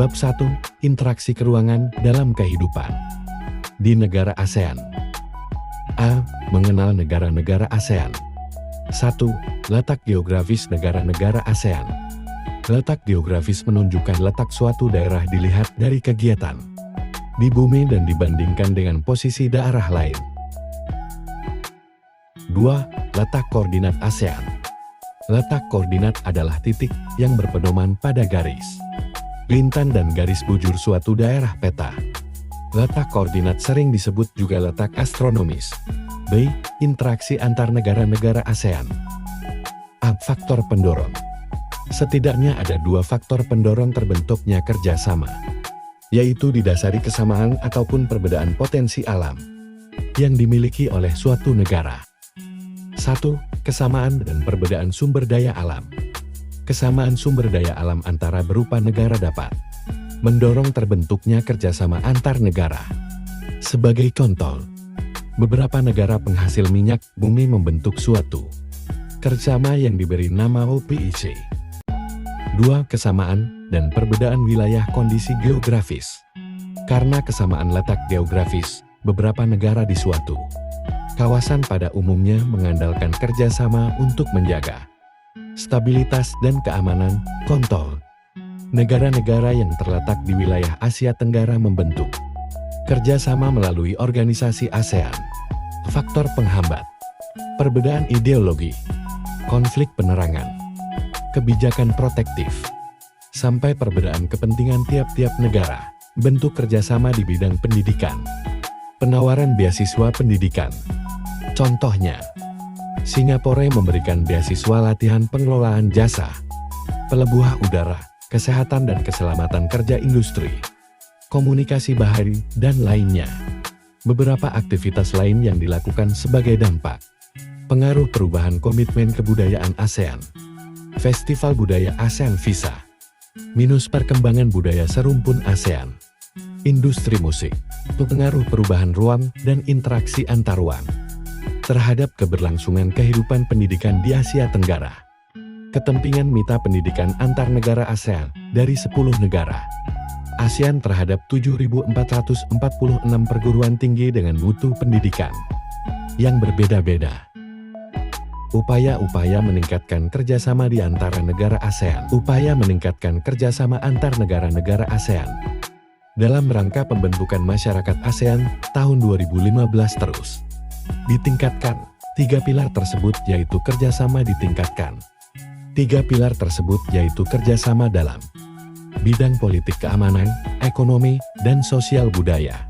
Bab 1. Interaksi keruangan dalam kehidupan di negara ASEAN. A. Mengenal negara-negara ASEAN. 1. Letak geografis negara-negara ASEAN. Letak geografis menunjukkan letak suatu daerah dilihat dari kegiatan di bumi dan dibandingkan dengan posisi daerah lain. 2. Letak koordinat ASEAN. Letak koordinat adalah titik yang berpedoman pada garis lintang dan garis bujur suatu daerah peta. Letak koordinat sering disebut juga letak astronomis. B. Interaksi antar negara-negara ASEAN. A. Faktor pendorong. Setidaknya ada 2 faktor pendorong terbentuknya kerjasama, yaitu didasari kesamaan ataupun perbedaan potensi alam yang dimiliki oleh suatu negara. 1. Kesamaan dan perbedaan sumber daya alam. Kesamaan sumber daya alam antara berupa negara dapat mendorong terbentuknya kerjasama antar negara. Sebagai contoh, beberapa negara penghasil minyak bumi membentuk suatu kerjasama yang diberi nama OPEC. 2. Kesamaan dan perbedaan wilayah kondisi geografis. Karena kesamaan letak geografis, beberapa negara di suatu kawasan pada umumnya mengandalkan kerjasama untuk menjaga stabilitas dan keamanan. Contoh, negara-negara yang terletak di wilayah Asia Tenggara membentuk kerjasama melalui organisasi ASEAN. Faktor penghambat: perbedaan ideologi, konflik penerangan, kebijakan protektif, sampai perbedaan kepentingan tiap-tiap negara. Bentuk kerjasama di bidang pendidikan, penawaran beasiswa pendidikan. Contohnya, Singapura memberikan beasiswa latihan pengelolaan jasa, pelebuhan udara, kesehatan dan keselamatan kerja industri, komunikasi bahari, dan lainnya. Beberapa aktivitas lain yang dilakukan sebagai dampak pengaruh perubahan komitmen kebudayaan ASEAN. Festival Budaya ASEAN VISA, minus perkembangan budaya serumpun ASEAN. Industri musik, pengaruh perubahan ruang dan interaksi antar ruang terhadap keberlangsungan kehidupan pendidikan di Asia Tenggara. Kepentingan mitra pendidikan antar negara ASEAN dari 10 negara ASEAN terhadap 7.446 perguruan tinggi dengan mutu pendidikan yang berbeda-beda. Upaya-upaya meningkatkan kerjasama di antara negara ASEAN. Upaya meningkatkan kerjasama antar negara-negara ASEAN dalam rangka pembentukan masyarakat ASEAN tahun 2015 terus ditingkatkan. 3 pilar tersebut yaitu kerjasama ditingkatkan. 3 pilar tersebut yaitu kerjasama dalam bidang politik keamanan, ekonomi, dan sosial budaya.